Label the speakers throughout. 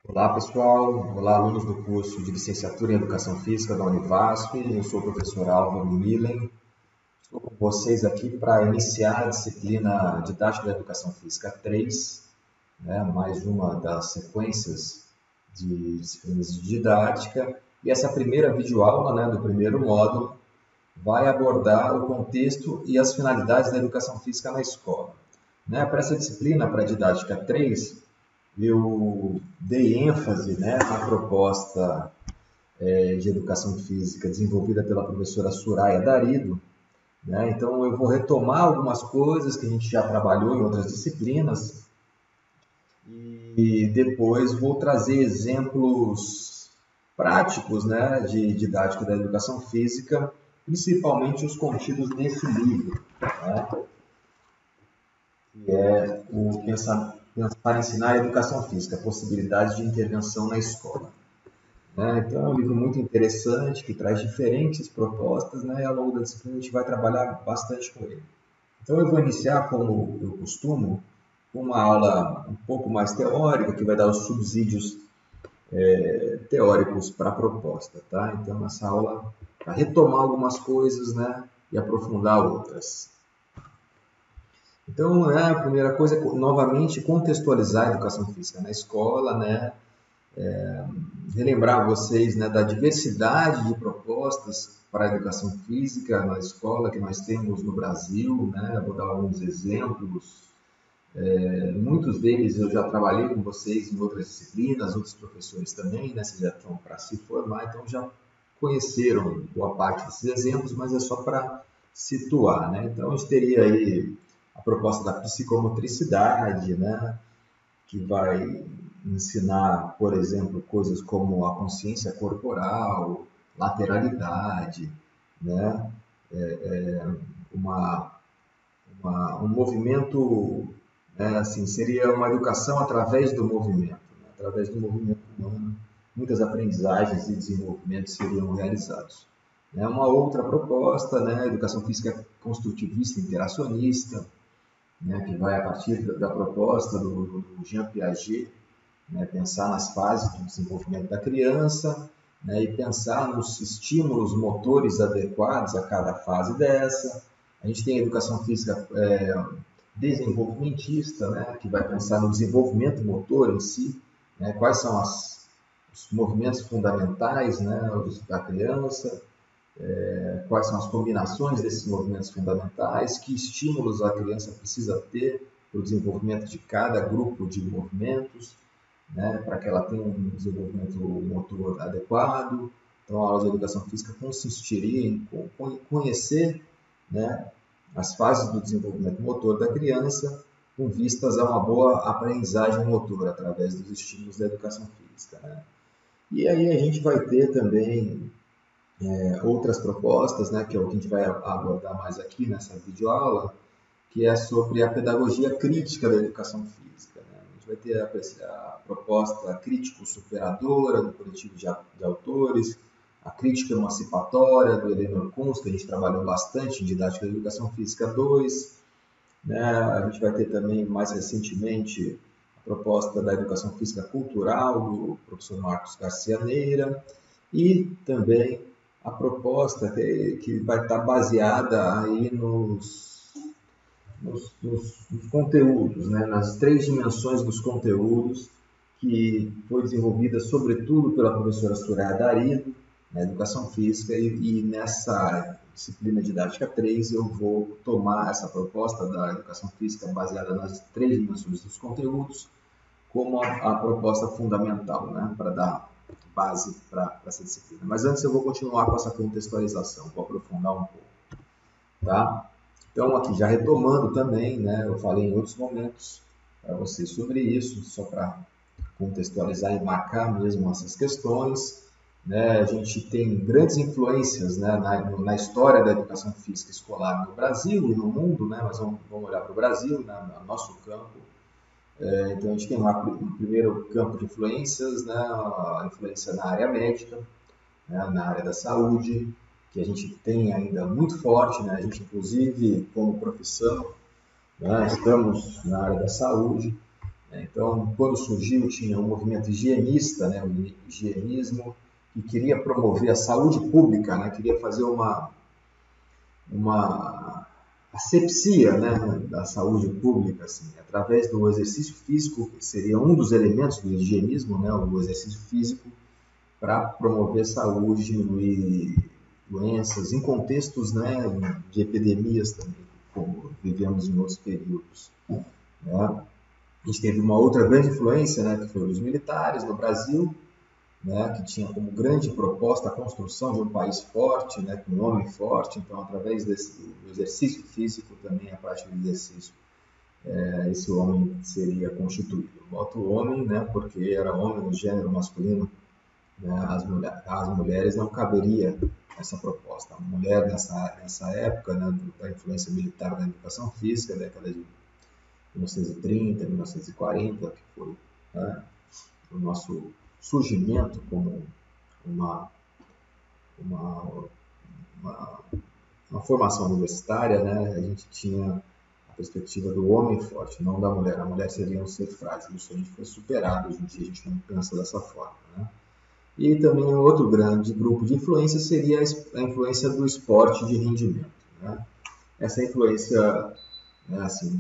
Speaker 1: Olá pessoal, olá alunos do curso de Licenciatura em Educação Física da Univasf, eu sou o professor Álvaro Millen, estou com vocês aqui para iniciar a disciplina Didática da Educação Física 3, mais uma das sequências de disciplinas de didática, e essa primeira videoaula, do primeiro módulo, vai abordar o contexto e as finalidades da educação física na escola. Para essa disciplina, para a Didática 3, eu dei ênfase na proposta de educação física desenvolvida pela professora Soraya Darido. Então, eu vou retomar algumas coisas que a gente já trabalhou em outras disciplinas e depois vou trazer exemplos práticos de didática da educação física, principalmente os contidos nesse livro, que é o Pensar para Ensinar a Educação Física, Possibilidades de Intervenção na Escola. Então, é um livro muito interessante, que traz diferentes propostas, e ao longo da disciplina a gente vai trabalhar bastante com ele. Então, eu vou iniciar, como eu costumo, com uma aula um pouco mais teórica, que vai dar os subsídios teóricos para a proposta. Então, essa aula vai retomar algumas coisas e aprofundar outras. Então, a primeira coisa é, novamente, contextualizar a educação física na escola, relembrar vocês da diversidade de propostas para a educação física na escola que nós temos no Brasil. Vou dar alguns exemplos. Muitos deles eu já trabalhei com vocês em outras disciplinas, outros professores também, vocês já estão para se formar, então já conheceram boa parte desses exemplos, mas é só para situar. Então, a gente teria aí a proposta da psicomotricidade, que vai ensinar, por exemplo, coisas como a consciência corporal, lateralidade, um movimento, assim, seria uma educação através do movimento, através do movimento humano, muitas aprendizagens e desenvolvimentos seriam realizados. Uma outra proposta, a educação física construtivista interacionista, que vai a partir da proposta do Jean Piaget, pensar nas fases do desenvolvimento da criança, e pensar nos estímulos motores adequados a cada fase dessa. A gente tem a educação física desenvolvimentista, que vai pensar no desenvolvimento motor em si, quais são os movimentos fundamentais da criança, quais são as combinações desses movimentos fundamentais, que estímulos a criança precisa ter para o desenvolvimento de cada grupo de movimentos, para que ela tenha um desenvolvimento motor adequado. Então, a aula de educação física consistiria em conhecer as fases do desenvolvimento motor da criança com vistas a uma boa aprendizagem motora através dos estímulos da educação física. E aí a gente vai ter também outras propostas, que é o que a gente vai abordar mais aqui nessa videoaula, que é sobre a pedagogia crítica da educação física. A gente vai ter a proposta crítico-superadora do coletivo de autores, a crítica emancipatória do Elenor Kunz, que a gente trabalhou bastante em Didática da Educação Física 2. A gente vai ter também, mais recentemente, a proposta da Educação Física Cultural, do professor Marcos Garcia Neira, e também a proposta que vai estar baseada aí nos conteúdos, nas três dimensões dos conteúdos, que foi desenvolvida sobretudo pela professora Soraya Darido, na Educação Física, e nessa disciplina didática 3 eu vou tomar essa proposta da Educação Física baseada nas três dimensões dos conteúdos como a proposta fundamental, para dar base para essa disciplina. Mas antes eu vou continuar com essa contextualização, vou aprofundar um pouco. Então, aqui já retomando também, eu falei em outros momentos para vocês sobre isso, só para contextualizar e marcar mesmo essas questões. A gente tem grandes influências na história da educação física escolar no Brasil e no mundo, mas vamos olhar para o Brasil, no nosso campo. Então, a gente tem lá o primeiro campo de influências, a influência na área médica, na área da saúde, que a gente tem ainda muito forte. A gente, inclusive, como profissão, estamos na área da saúde. Então, quando surgiu, tinha um movimento higienista, né, o higienismo, que queria promover a saúde pública, né, queria fazer uma asepsia, né, da saúde pública, assim, através do exercício físico, que seria um dos elementos do higienismo, né, o exercício físico, para promover saúde, diminuir doenças, em contextos, né, de epidemias também, como vivemos em outros períodos. Né? A gente teve uma outra grande influência, né, que foi os militares no Brasil, né, que tinha como grande proposta a construção de um país forte, né, com um homem forte. Então, através do exercício físico também, a prática de exercício, esse homem seria constituído. Boto o homem, né, porque era homem no gênero masculino, né, as mulheres não caberia essa proposta. A mulher nessa época, né, da influência militar na educação física, década de 1930, 1940, que foi, né, o nosso surgimento como uma, uma, uma, uma formação universitária, né, a gente tinha a perspectiva do homem forte, não da mulher. A mulher seria um ser frágil. Isso a gente foi superado, hoje em dia a gente não pensa dessa forma. Né? E também um outro grande grupo de influência seria a influência do esporte de rendimento. Né? Essa influência, né, assim,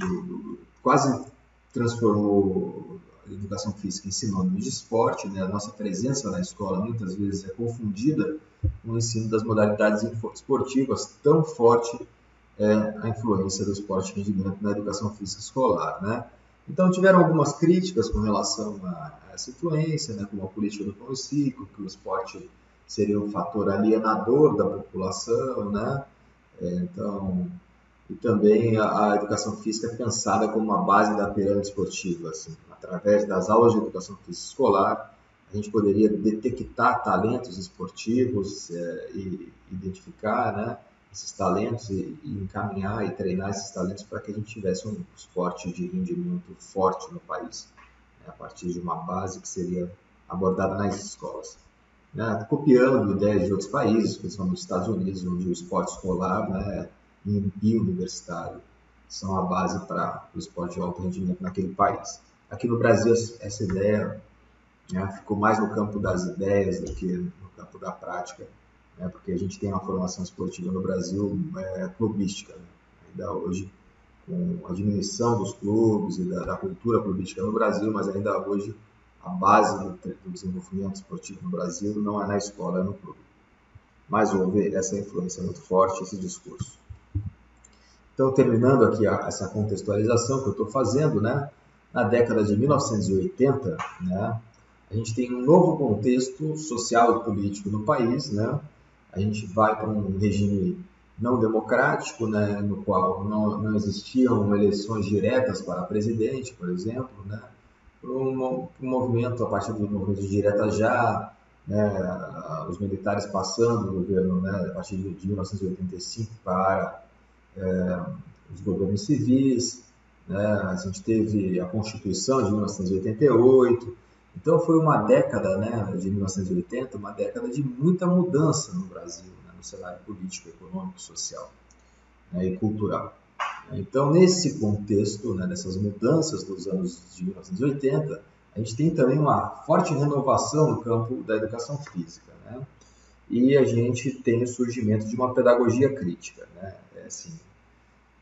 Speaker 1: quase transformou a educação física em sinônimo de esporte. Né? A nossa presença na escola muitas vezes é confundida com o ensino das modalidades esportivas, tão forte é a influência do esporte de rendimento na educação física escolar. Né? Então tiveram algumas críticas com relação a essa influência, né, como a política do pão e circo, que o esporte seria um fator alienador da população, né? Então, e também a educação física é pensada como uma base da pirâmide esportiva, assim, através das aulas de educação física escolar, a gente poderia detectar talentos esportivos e identificar, né, esses talentos e encaminhar e treinar esses talentos para que a gente tivesse um esporte de rendimento forte no país, né, a partir de uma base que seria abordada nas escolas. Né, copiando ideias de outros países, principalmente nos Estados Unidos, onde o esporte escolar, né, e universitário são a base para o esporte de alto rendimento naquele país. Aqui no Brasil, essa ideia, né, ficou mais no campo das ideias do que no campo da prática, né, porque a gente tem uma formação esportiva no Brasil clubística. Né? Ainda hoje, com a diminuição dos clubes e da cultura clubística no Brasil, mas ainda hoje a base do desenvolvimento esportivo no Brasil não é na escola, é no clube. Mas houve essa influência muito forte, esse discurso. Então, terminando aqui essa contextualização que eu estou fazendo, né, na década de 1980, né, a gente tem um novo contexto social e político no país, né, a gente vai para um regime não democrático, né, no qual não existiam eleições diretas para presidente, por exemplo, né, um movimento, a partir do movimento de direta já, né, os militares passando o governo, né, a partir de 1985 para os governos civis, né? A gente teve a Constituição de 1988, então foi uma década, né, de 1980, uma década de muita mudança no Brasil, né, no cenário político, econômico, social, né, e cultural. Então, nesse contexto, né, dessas mudanças dos anos de 1980, a gente tem também uma forte renovação no campo da educação física, né? E a gente tem o surgimento de uma pedagogia crítica, né? Assim,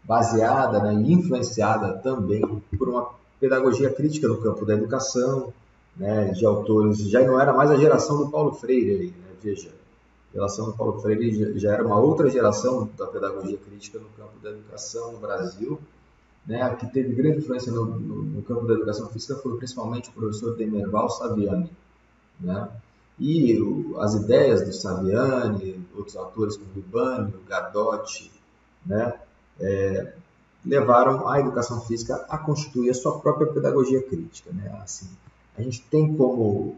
Speaker 1: baseada, né, e influenciada também por uma pedagogia crítica no campo da educação, né, de autores, já não era mais a geração do Paulo Freire, né, veja, a geração do Paulo Freire já era uma outra geração da pedagogia crítica no campo da educação no Brasil, né, a que teve grande influência no campo da educação física foi principalmente o professor Demerval Saviani, né, e as ideias do Saviani, outros autores como Libânio, Gadotti, né, levaram a educação física a constituir a sua própria pedagogia crítica. Né? Assim, a gente tem como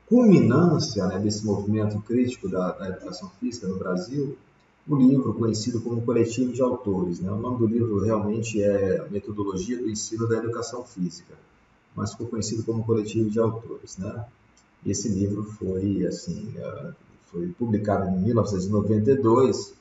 Speaker 1: culminância, né, desse movimento crítico da educação física no Brasil o livro conhecido como Coletivo de Autores. Né? O nome do livro realmente é Metodologia do Ensino da Educação Física, mas ficou conhecido como Coletivo de Autores. Né? Esse livro foi, assim, foi publicado em 1992,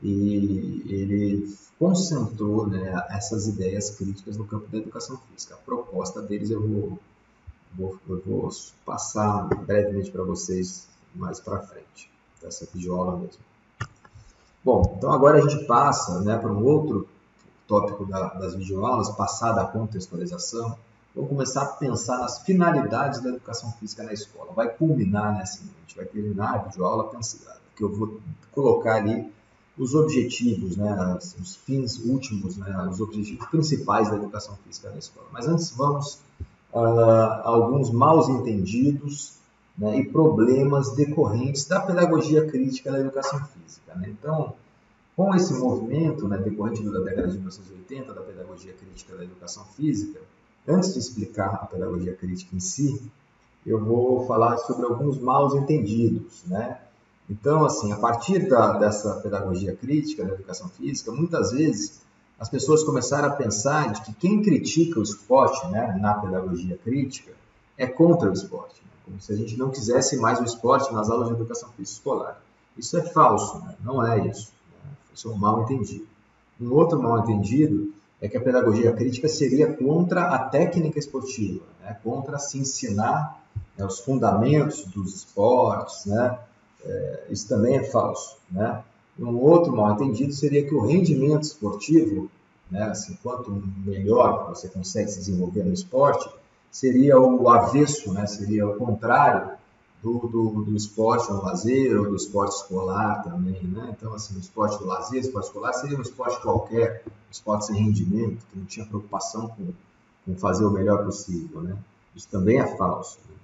Speaker 1: e ele concentrou, né, essas ideias críticas no campo da educação física. A proposta deles eu vou passar brevemente para vocês mais para frente, dessa videoaula mesmo. Bom, então agora a gente passa, né, para um outro tópico das videoaulas, passada a contextualização. Vamos começar a pensar nas finalidades da educação física na escola. Vai culminar, né, assim, a gente vai terminar a videoaula pensando que eu vou colocar ali os objetivos, né, os fins últimos, né, os objetivos principais da educação física na escola. Mas antes vamos a alguns mal entendidos, né, e problemas decorrentes da pedagogia crítica da educação física, né? Então, com esse movimento, né, decorrente da década de 1980, da pedagogia crítica da educação física, antes de explicar a pedagogia crítica em si, eu vou falar sobre alguns mal entendidos, né? Então, assim, a partir dessa pedagogia crítica da educação física, muitas vezes as pessoas começaram a pensar de que quem critica o esporte, né, na pedagogia crítica é contra o esporte, né? Como se a gente não quisesse mais o esporte nas aulas de educação física escolar. Isso é falso, né? Não é isso. Isso é um mal entendido. Um outro mal entendido é que a pedagogia crítica seria contra a técnica esportiva, né? Contra se ensinar, né, os fundamentos dos esportes, né? Isso também é falso, né? Um outro mal entendido seria que o rendimento esportivo, né, assim, quanto melhor você consegue se desenvolver no esporte, seria o avesso, né? Seria o contrário do esporte no lazer ou do esporte escolar também, né? Então, assim, o esporte do lazer, o esporte escolar seria um esporte qualquer, um esporte sem rendimento, que não tinha preocupação com fazer o melhor possível, né? Isso também é falso, né?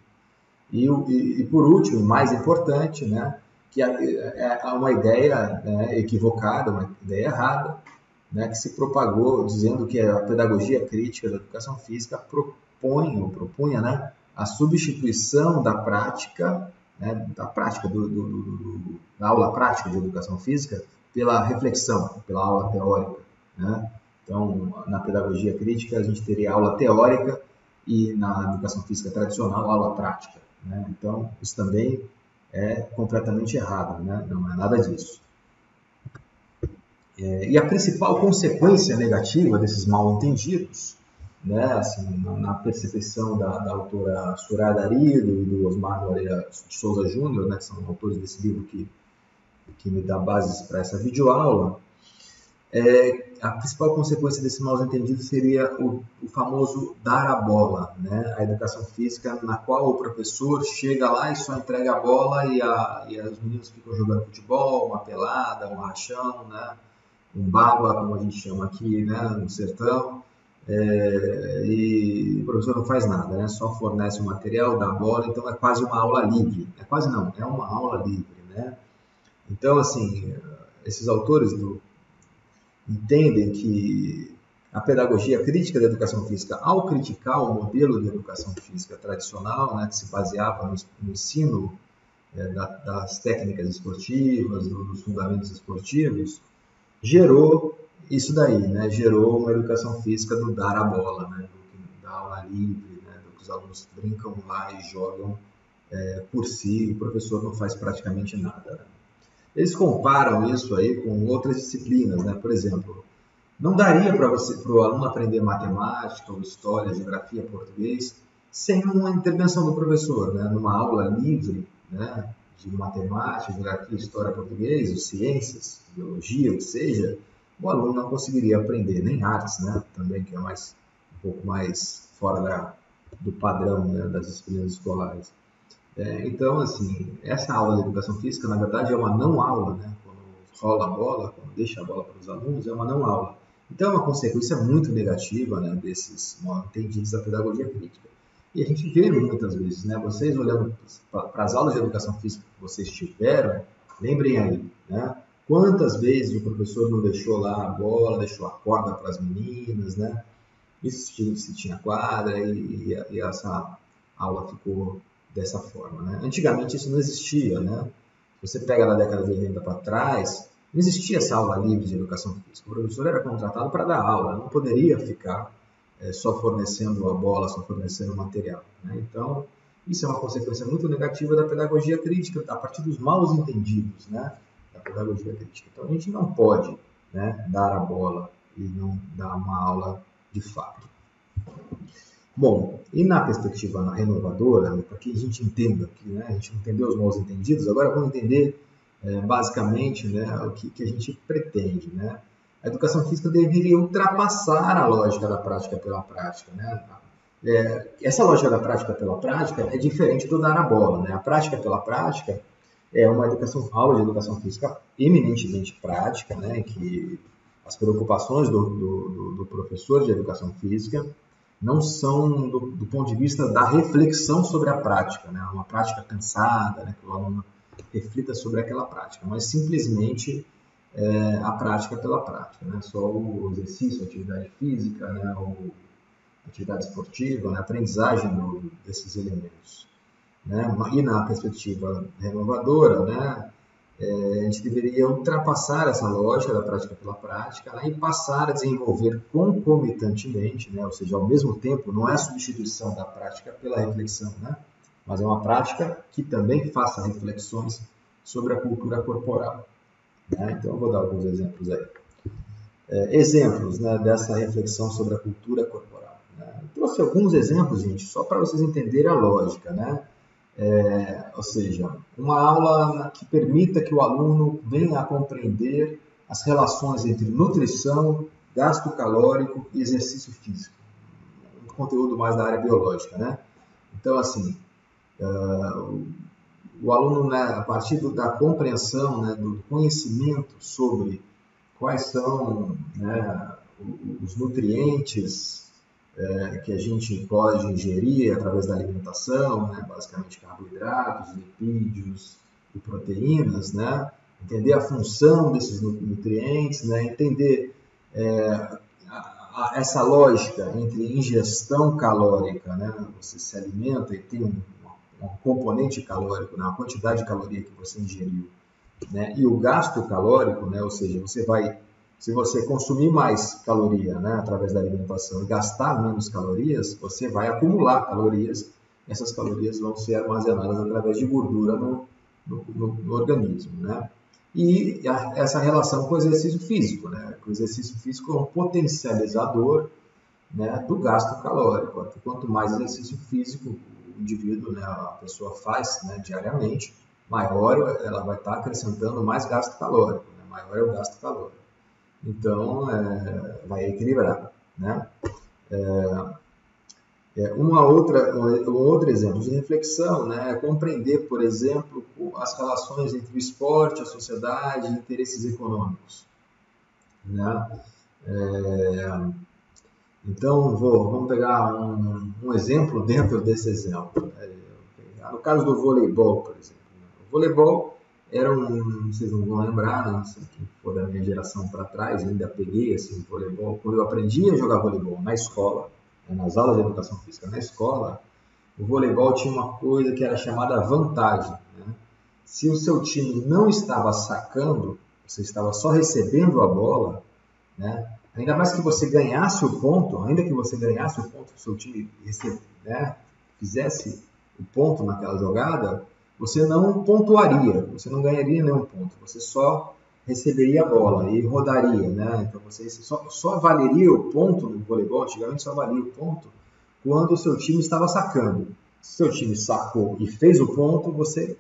Speaker 1: E por último, mais importante, né, que é uma ideia, né, equivocada, uma ideia errada, né, que se propagou dizendo que a pedagogia crítica da educação física propunha, né, a substituição da prática, né, da aula prática de educação física pela reflexão, pela aula teórica, né? Então, na pedagogia crítica, a gente teria aula teórica e na educação física tradicional, aula prática, né? Então, isso também é completamente errado, né? Não é nada disso. E a principal consequência negativa desses mal-entendidos, né, assim, na percepção da autora Soraya Darido e do Osmar Moreira de Souza Júnior, né, que são autores desse livro que me dá bases para essa videoaula, a principal consequência desse mal-entendido seria o famoso dar a bola, né? A educação física na qual o professor chega lá e só entrega a bola e os meninos ficam jogando futebol, uma pelada, um rachão, né? Um baba, como a gente chama aqui, né, no sertão, e o professor não faz nada, né, só fornece o material, dá a bola, então é quase uma aula livre. É quase não, é uma aula livre, né? Então, assim, esses autores entendem que a pedagogia crítica da educação física, ao criticar o modelo de educação física tradicional, né, que se baseava no ensino das técnicas esportivas, dos fundamentos esportivos, gerou isso daí, né? Gerou uma educação física do dar a bola, né? Da aula livre, né? Do que os alunos brincam lá e jogam por si, o professor não faz praticamente nada, né? Eles comparam isso aí com outras disciplinas, né? Por exemplo, não daria para o aluno aprender matemática, ou história, geografia, português, sem uma intervenção do professor, né? Numa aula livre, né? De matemática, geografia, história, português, ou ciências, biologia, o que seja, o aluno não conseguiria aprender, nem artes, né? Também, que é um pouco mais fora do padrão, né? Das disciplinas escolares. Então, assim, essa aula de educação física, na verdade, é uma não aula, né? Quando rola a bola, quando deixa a bola para os alunos, é uma não aula. Então, é uma consequência muito negativa, né, desses mal entendidos da pedagogia crítica. E a gente vê muitas vezes, né? Vocês olhando para as aulas de educação física que vocês tiveram, lembrem aí, né? Quantas vezes o professor não deixou lá a bola, deixou a corda para as meninas, né? Isso se tinha quadra e essa aula ficou dessa forma, né? Antigamente isso não existia, né? Você pega na década de 80 para trás, não existia essa aula livre de educação física. O professor era contratado para dar aula, não poderia ficar só fornecendo a bola, só fornecendo o material, né? Então, isso é uma consequência muito negativa da pedagogia crítica, a partir dos maus entendidos, né? da pedagogia crítica. Então a gente não pode, né, dar a bola e não dar uma aula de fato. Bom, e na perspectiva renovadora, né, para que a gente entenda aqui, né, a gente entendeu os mal entendidos, agora vamos entender basicamente, né, o que a gente pretende. Né? A educação física deveria ultrapassar a lógica da prática pela prática. Né? Essa lógica da prática pela prática é diferente do dar a bola. Né? A prática pela prática é uma aula de educação física eminentemente prática, né, em que as preocupações do professor de educação física não são do ponto de vista da reflexão sobre a prática, né, uma prática pensada, né, que o aluno reflita sobre aquela prática, mas simplesmente a prática pela prática, né, só o exercício, a atividade física, né, a atividade esportiva, né, a aprendizagem desses elementos. Né? E na perspectiva renovadora, né, a gente deveria ultrapassar essa lógica da prática pela prática, né, e passar a desenvolver concomitantemente, né, ou seja, ao mesmo tempo, não é a substituição da prática pela reflexão, né, mas é uma prática que também faça reflexões sobre a cultura corporal. Né? Então, eu vou dar alguns exemplos aí. Exemplos, né, dessa reflexão sobre a cultura corporal. Né? Eu trouxe alguns exemplos, gente, só para vocês entenderem a lógica, né? Ou seja, uma aula que permita que o aluno venha a compreender as relações entre nutrição, gasto calórico e exercício físico. Um conteúdo mais da área biológica, né? Então, assim, o aluno, né, a partir da compreensão, né, do conhecimento sobre quais são, né, os nutrientes que a gente pode ingerir através da alimentação, né, basicamente carboidratos, lipídios e proteínas, né, entender a função desses nutrientes, né, entender essa lógica entre ingestão calórica, né, você se alimenta e tem um componente calórico, né, uma quantidade de caloria que você ingeriu, né, e o gasto calórico, né, ou seja, se você consumir mais caloria, né, através da alimentação e gastar menos calorias, você vai acumular calorias. Essas calorias vão ser armazenadas através de gordura no organismo. Né? E essa relação com o exercício físico. Né? O exercício físico é um potencializador, né, do gasto calórico. Quanto mais exercício físico o indivíduo, né, a pessoa faz, né, diariamente, maior ela vai estar acrescentando mais gasto calórico. Né? Maior é o gasto calórico. Então, vai equilibrar. Né? Um outro exemplo de reflexão, né, é compreender, por exemplo, as relações entre o esporte, a sociedade e interesses econômicos. Né? Então, vamos pegar um exemplo dentro desse exemplo. No caso do voleibol, por exemplo. O voleibol vocês não vão lembrar, né? Se for da minha geração para trás, eu ainda peguei esse voleibol. Quando eu aprendi a jogar voleibol na escola, nas aulas de educação física na escola, o voleibol tinha uma coisa que era chamada vantagem. Né? Se o seu time não estava sacando, você estava só recebendo a bola, né? Ainda mais que você ganhasse o ponto, que o seu time fizesse o ponto naquela jogada, você não pontuaria, você não ganharia nenhum ponto, você só receberia a bola e rodaria, né? Então você só valeria o ponto no voleibol, antigamente só valia o ponto quando o seu time estava sacando. Se o seu time sacou e fez o ponto, você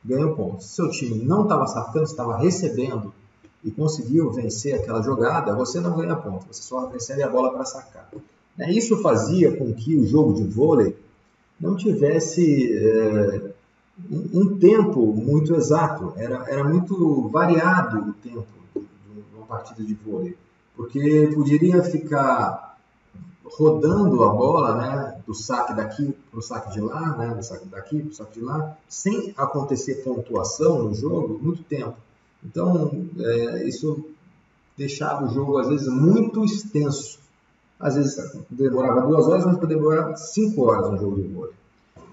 Speaker 1: ganha o ponto. Se o seu time não estava sacando, estava recebendo e conseguiu vencer aquela jogada, você não ganha ponto, você só recebe a bola para sacar. Isso fazia com que o jogo de vôlei não tivesse um tempo muito exato, era muito variado o tempo de uma partida de vôlei, porque poderia ficar rodando a bola, né, do saque daqui para o saque de lá, né, do saque daqui para o saque de lá, sem acontecer pontuação no jogo, muito tempo. Então, isso deixava o jogo, às vezes, muito extenso. Às vezes demorava 2 horas, mas poderia demorar 5 horas um jogo de vôlei.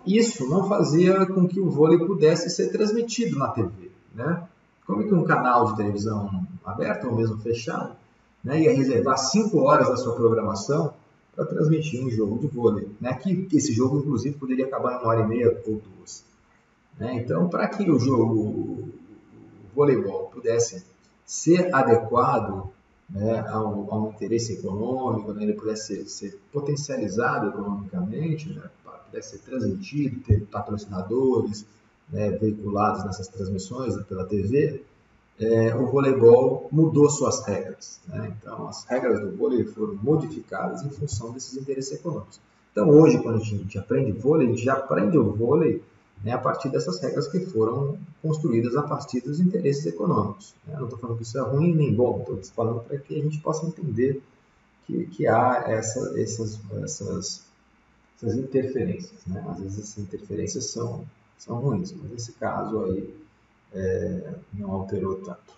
Speaker 1: Isso não fazia com que o vôlei pudesse ser transmitido na TV. Né? Como é que um canal de televisão aberto ou mesmo fechado, né, ia reservar 5 horas da sua programação para transmitir um jogo de vôlei? Né? Que esse jogo, inclusive, poderia acabar em 1h30 ou 2. Né? Então, para que o voleibol pudesse ser adequado, né, ao interesse econômico, né, ele pudesse ser potencializado economicamente, né, pudesse ser transmitido, ter patrocinadores, né, veiculados nessas transmissões pela TV, o voleibol mudou suas regras, né? Então, as regras do vôlei foram modificadas em função desses interesses econômicos. Então, hoje, quando a gente aprende vôlei, a gente já aprende o vôlei, né, a partir dessas regras que foram construídas a partir dos interesses econômicos, né? Não estou falando que isso é ruim nem bom, estou falando para que a gente possa entender que há essas interferências, né? Às vezes essas interferências são ruins, mas nesse caso aí não alterou tanto.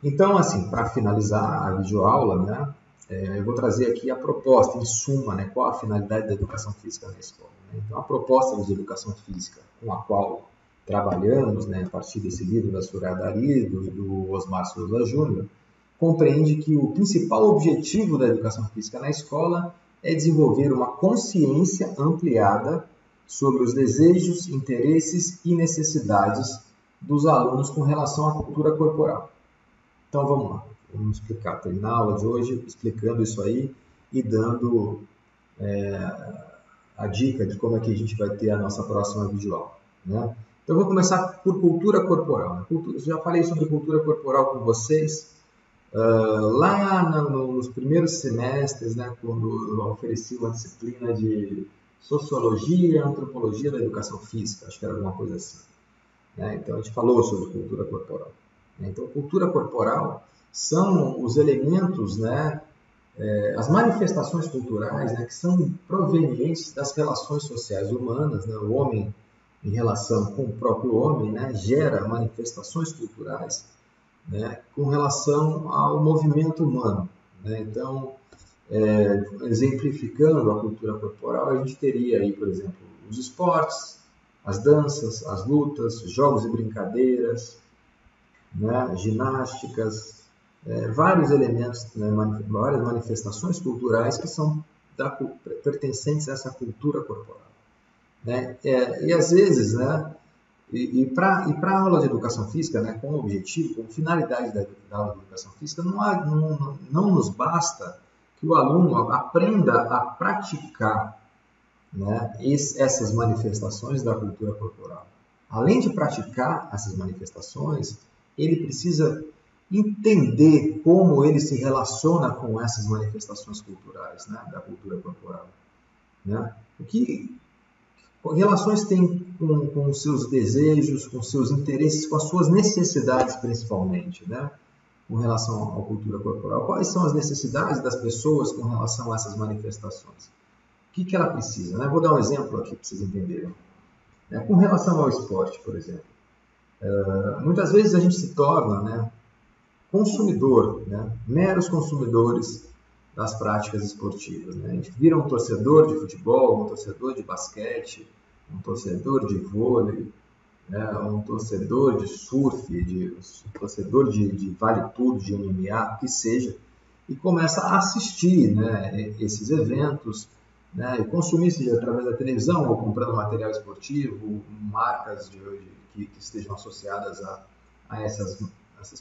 Speaker 1: Então, assim, para finalizar a videoaula, né, eu vou trazer aqui a proposta, em suma, né, qual a finalidade da educação física na escola. Né? Então, a proposta de educação física com a qual trabalhamos, né, a partir desse livro da Surya Darido e do Osmar Souza Júnior, compreende que o principal objetivo da educação física na escola é desenvolver uma consciência ampliada sobre os desejos, interesses e necessidades dos alunos com relação à cultura corporal. Então vamos lá, vamos explicar, terminar a aula de hoje explicando isso aí e dando a dica de como é que a gente vai ter a nossa próxima videoaula, né? Então vou começar por cultura corporal. Né? Já falei sobre cultura corporal com vocês lá nos primeiros semestres, né, quando eu ofereci uma disciplina de Sociologia e Antropologia da Educação Física, acho que era alguma coisa assim. Né? Então, a gente falou sobre cultura corporal. Né? Então, cultura corporal são os elementos, né, as manifestações culturais, né, que são provenientes das relações sociais humanas. Né? O homem, em relação com o próprio homem, né, gera manifestações culturais, né, com relação ao movimento humano. Né? Então, exemplificando a cultura corporal, a gente teria aí, por exemplo, os esportes, as danças, as lutas, jogos e brincadeiras, né, ginásticas, vários elementos, né, várias manifestações culturais que são pertencentes a essa cultura corporal. Né? E às vezes, né, para a aula de educação física, né, com objetivo, com finalidade da aula de educação física, não nos basta que o aluno aprenda a praticar, né, essas manifestações da cultura corporal. Além de praticar essas manifestações, ele precisa entender como ele se relaciona com essas manifestações culturais, né, da cultura corporal. Né? Que relações tem com os seus desejos, com os seus interesses, com as suas necessidades principalmente, né? Com relação à cultura corporal. Quais são as necessidades das pessoas com relação a essas manifestações? O que ela precisa? Né? Vou dar um exemplo aqui para vocês entenderem. Com relação ao esporte, por exemplo, muitas vezes a gente se torna, né, consumidor, né, meros consumidores das práticas esportivas. Né? A gente vira um torcedor de futebol, um torcedor de basquete, um torcedor de vôlei, né? Um torcedor de surf, um torcedor de vale tudo, de MMA, que seja, e começa a assistir, né, esses eventos, né, e consumir, seja através da televisão ou comprando material esportivo, marcas que estejam associadas a essas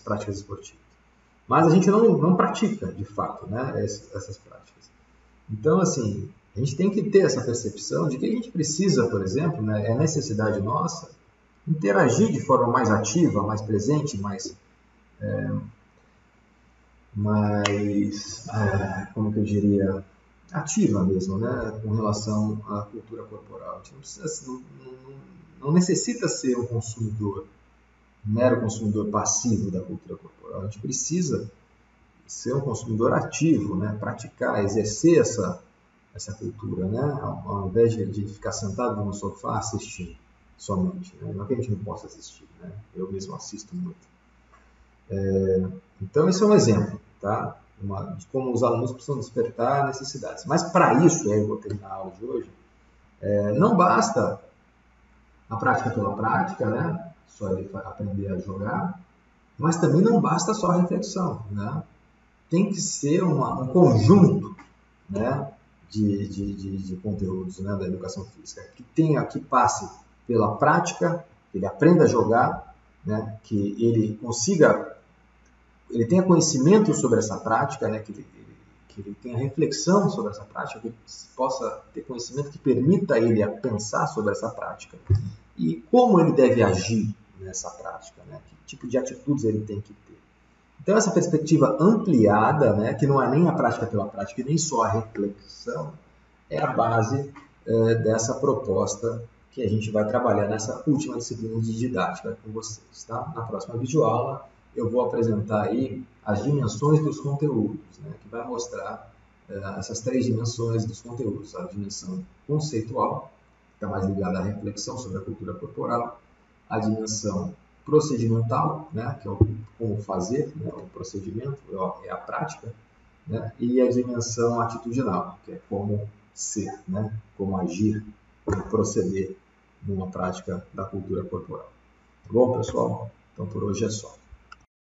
Speaker 1: práticas esportivas. Mas a gente não pratica, de fato, né, essas práticas. Então, assim, a gente tem que ter essa percepção de que a gente precisa, por exemplo, né, é necessidade nossa, interagir de forma mais ativa, mais presente, como que eu diria, ativa mesmo, né, com relação à cultura corporal. A gente não necessita ser um consumidor, um mero consumidor passivo da cultura corporal. A gente precisa ser um consumidor ativo, né, praticar, exercer essa cultura, né, ao invés de ficar sentado no sofá assistindo somente. Né? Não é que a gente não possa assistir, né? Eu mesmo assisto muito. Então, esse é um exemplo, tá? De como os alunos precisam despertar necessidades. Mas para isso, eu vou terminar a aula de hoje, não basta a prática pela prática, né? Só ele aprender a jogar, mas também não basta só a reflexão, né? Tem que ser um conjunto, né, de conteúdos, né, da educação física, que passe pela prática, que ele aprenda a jogar, né? Que ele tenha conhecimento sobre essa prática, né? Que ele tenha reflexão sobre essa prática, que ele possa ter conhecimento que permita ele a pensar sobre essa prática e como ele deve agir nessa prática, né? Que tipo de atitudes ele tem que ter. Então, essa perspectiva ampliada, né, que não é nem a prática pela prática, e nem só a reflexão, é a base dessa proposta que a gente vai trabalhar nessa última disciplina de didática com vocês. Tá? Na próxima videoaula, eu vou apresentar aí as dimensões dos conteúdos, né, que vai mostrar essas 3 dimensões dos conteúdos. A dimensão conceitual, que está mais ligada à reflexão sobre a cultura corporal, a dimensão procedimental, né, que é o como fazer, né, o procedimento, é a prática, né, e a dimensão atitudinal, que é como ser, né, como agir, como proceder numa prática da cultura corporal. Tá bom, pessoal? Então, por hoje é só.